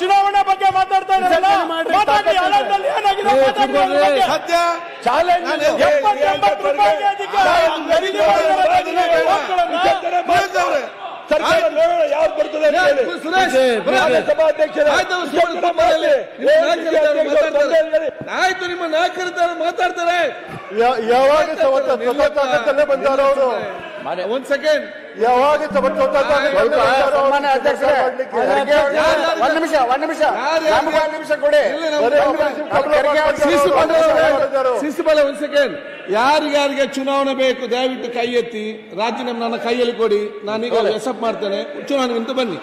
ಚುನಾವಣೆ ಬಗ್ಗೆ ಮಾತಾಡ್ತಾರೆ. ಯಾರು ಬರ್ತದೆ ಆಯ್ತು, ನಿಮ್ಮ ನಾಯಕರಿದ್ದಾರೆ ಮಾತಾಡ್ತಾರೆ. ಯಾವಾಗ ಬಂದಾರ ಅವರು? ಒಂದ್ ಸೆಕೆಂಡ್. ಯಾವಾಗ ನಿಮಿಷ ಕೊಡಿ. ಸಿಸಿಬಾಲ ಒಂದ್ ಸೆಕೆಂಡ್. ಯಾರಿಗಾರಿಗೆ ಚುನಾವಣೆ ಬೇಕು ದಯವಿಟ್ಟು ಕೈ ಎತ್ತಿ. ರಾಜೀನಾಮೆ ನನ್ನ ಕೈಯಲ್ಲಿ ಕೊಡಿ, ನಾನೀಗ ಎಸಪ್ ಮಾಡ್ತೇನೆ. ಚುನಾವಣೆಗಿಂತ ಬನ್ನಿ.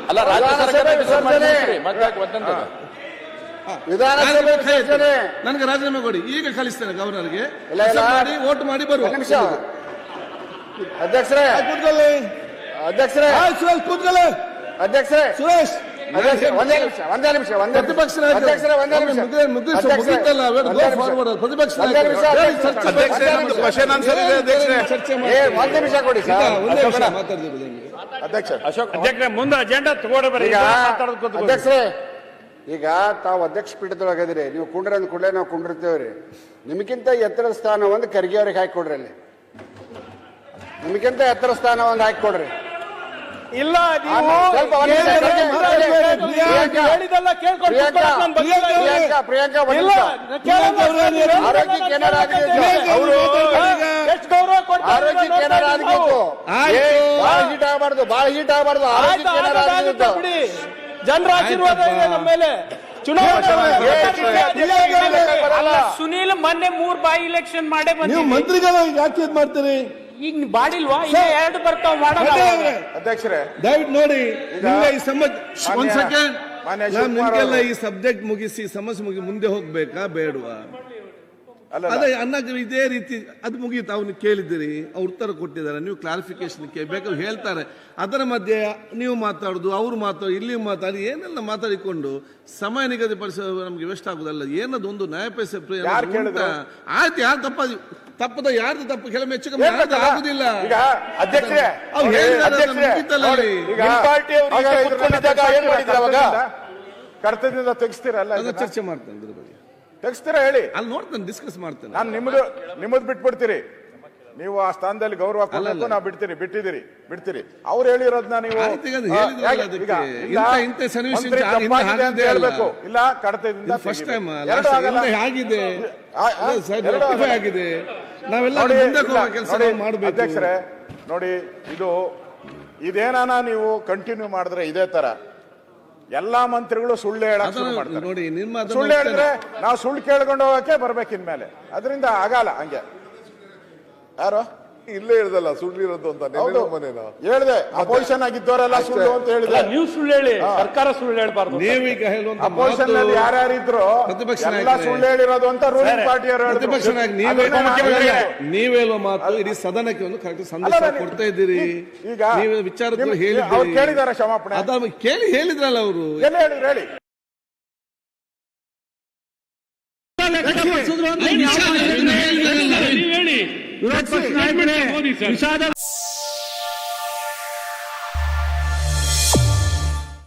ನನಗೆ ರಾಜೀನಾಮೆ ಕೊಡಿ, ಈಗ ಕಳಿಸ್ತೇನೆ ಗವರ್ನರ್ಗೆ. ಮಾಡಿ ವೋಟ್ ಮಾಡಿ ಬರುವ. ಅಧ್ಯಕ್ಷರೇ ಅಧ್ಯಕ್ಷರೇ ಸುರೇಶ್ ಕೂತ್ಕೊಳ್ಳಿ. ಅಧ್ಯಕ್ಷರೇ ಸುರೇಶ್ ಒಂದೇ ನಿಮಿಷ ಪ್ರತಿಪಕ್ಷ ಪ್ರತಿಪಕ್ಷ ಒಂದ್ ನಿಮಿಷ ಕೊಡಿ. ಅಧ್ಯಕ್ಷರೇ ಮುಂದೆ ಅಜೆಂಡಾ ತಗೊಂಡ್ರೆ ಅಧ್ಯಕ್ಷರೇ, ಈಗ ತಾವು ಅಧ್ಯಕ್ಷ ಪೀಠದೊಳಗದಿರಿ, ನೀವು ಕುಂಡ್ರ ಕೂಡಲೇ ನಾವು ಕುಂಡಿರ್ತೇವ್ರಿ. ನಿಮಗಿಂತ ಎತ್ತರ ಸ್ಥಾನ ಒಂದು ಖರ್ಗೆ ಅವ್ರಿಗೆ ಹಾಕಿಕೊಡ್ರಿ. ಅಲ್ಲಿ ನಿಮಗಿಂತ ಎತ್ತರ ಸ್ಥಾನ ಒಂದು ಹಾಕಿಕೊಡ್ರಿ. ಇಲ್ಲ ಪ್ರಿಯಾಂಕಾ ಆರೋಗ್ಯ ಕೇಂದ್ರ ಆರೋಗ್ಯ ಕೇಂದ್ರ ಬಹಳ ಹೀಟ್ ಆಗಬಾರ್ದು, ಬಹಳ ಹೀಟ್ ಆಗಬಾರ್ದು. ಆರೋಗ್ಯ ಕೇಂದ್ರ ಜನರ ಆಶೀರ್ವಾದ ಇದೆ ನಮ್ಮ ಮೇಲೆ. ಸುನೀಲ್ ಮೊನ್ನೆ 3 ಬಾಯಿ ಎಲೆಕ್ಷನ್ ಮಾಡೇ ಬಂದಿದ್ದೀವಿ. ನೀವು ಮಂತ್ರಿಗಳು ಯಾಕೆ ಇದ್ ಮಾಡ್ತೀರಿ? ಈಗ ಬಾಡಿಲ್ವಾ? ಈಗ 2 ಬರ್ತಾವ ಮಾಡೋಣ. ಅಧ್ಯಕ್ಷರೇ ದಯವಿಟ್ಟು ನೋಡಿ, ಈ ಒಂದ್ ಸೆಕೆಂಡ್. ನಿಮ್ಗೆಲ್ಲ ಈ ಸಬ್ಜೆಕ್ಟ್ ಮುಗಿಸಿ ಸಮಸ್ಯೆ ಮುಗಿ ಮುಂದೆ ಹೋಗ್ಬೇಕಾ ಬೇಡವಾ? ಅದೇ ಅನ್ನ ಇದೇ ರೀತಿ ಅದು ಮುಗೀತು. ಅವನು ಕೇಳಿದ್ದೀರಿ, ಅವ್ರು ಉತ್ತರ ಕೊಟ್ಟಿದ್ದಾರೆ, ನೀವು ಕ್ಲಾರಿಫಿಕೇಶನ್ ಬೇಕಾದ್ರೆ ಹೇಳ್ತಾರೆ. ಅದರ ಮಧ್ಯೆ ನೀವು ಮಾತಾಡುದು, ಅವ್ರು ಮಾತಾಡೋದು, ಇಲ್ಲಿ ಮಾತಾಡಿ ಏನೆಲ್ಲ ಮಾತಾಡಿಕೊಂಡು ಸಮಯ ನಿಗದಿಪಡಿಸೋದು ನಮ್ಗೆ ವೇಸ್ಟ್ ಆಗುದಲ್ಲ. ಏನದು ಒಂದು ನ್ಯಾಯಪೇಸ ಆಯ್ತು. ಯಾರು ತಪ್ಪದ ಯಾರ್ದು ತಪ್ಪು ಕೆಲವು ಹೆಚ್ಚು ಕಮ್ಮಿ ಆಗುದಿಲ್ಲ. ಕರ್ತವ್ಯದಿಂದ ತೆಗಿಸ್ತೀರಲ್ಲ, ಚರ್ಚೆ ಮಾಡ್ತೇನೆ ಇದ್ರ ಬಗ್ಗೆ. ತೆಗಿಸ್ತೀರಾ ಹೇಳಿ, ಅಲ್ಲಿ ನೋಡ್ತೇನೆ, ಡಿಸ್ಕಸ್ ಮಾಡ್ತೇನೆ. ನಾನು ನಿಮ್ಮದು ಬಿಟ್ಬಿಡ್ತೀರಿ. ನೀವು ಆ ಸ್ಥಾನದಲ್ಲಿ ಗೌರವ ಕೊಡಬೇಕು, ನಾವು ಬಿಟ್ಟಿದ್ದೀರಿ. ಅವ್ರು ಹೇಳಿರೋದನ್ನ ನೀವು ಹೇಳ್ಬೇಕು. ಇಲ್ಲ ಕಡತದಿಂದ ಫಸ್ಟ್ ಟೈಮ್ ಆಗಿದೆ, ಆಗಿದೆ. ನಾವೆಲ್ಲ ಕೆಲಸ ಮಾಡಬೇಕು. ಅಧ್ಯಕ್ಷರೇ ನೋಡಿ, ಇದೇನಾನ ನೀವು ಕಂಟಿನ್ಯೂ ಮಾಡಿದ್ರೆ ಇದೇ ತರ ಎಲ್ಲಾ ಮಂತ್ರಿಗಳು ಸುಳ್ಳು ಹೇಳಕ್ ಶುರು ಮಾಡ್ತಾರೆ. ನೋಡಿ, ಸುಳ್ಳು ಹೇಳಿದ್ರೆ ನಾವು ಸುಳ್ಳು ಕೇಳ್ಕೊಂಡು ಹೋಗಕ್ಕೆ ಬರ್ಬೇಕು ಇನ್ಮೇಲೆ. ಅದರಿಂದ ಆಗಲ್ಲ. ಹಂಗೆ ಯಾರು ಇಲ್ಲೇ ಹೇಳ್ದಲ್ಲ ಸುಳ್ಳು ಇರೋದು ಅಂತ ಹೇಳಿದೆ. ಅಪೋಸಿಷನ್ ಆಗಿದ್ದವರೆಲ್ಲ ಸುಳ್ಳು ಅಂತ ಹೇಳಿದ್ರೆ ನೀವು ಸುಳ್ಳು ಹೇಳಿ, ಸರ್ಕಾರ ಸುಳ್ಳು ಹೇಳ್ಬಾರ್ದು. ನೀವೀಗ ಹೇಳುವಂತ ಅಪೋಸಿಷನ್ ನಲ್ಲಿ ಯಾರ್ಯಾರಿದ್ರು ಎಲ್ಲ ಸುಳ್ಳು ಹೇಳಿರೋದು ಅಂತ ರೂಲಿಂಗ್ ಪಾರ್ಟಿಯವರು ಪ್ರತಿಪಕ್ಷ ನೀವ್ ಹೇಳುವ ಮಾತು ಇಡೀ ಸದನಕ್ಕೆ ಒಂದು ಕರೆಕ್ಟ್ ಸಂದೇಶ ಕೊಡ್ತಾ ಇದ್ದೀರಿ. ಈಗ ನೀವು ವಿಚಾರಗಳು ಹೇಳಿದ್ದೀರಿ, ಕೇಳಿದಾರೆ ಕ್ಷಮಾಪಣೆ ಕೇಳಿ ಹೇಳಿದ್ರಲ್ಲ ಅವರು. ಎಲ್ಲ ಹೇಳಿದ್ರು ಹೇಳಿ. ವಿರೋಧ ಪಕ್ಷ ನಾಯಕರೇ, ವಿಷಾದ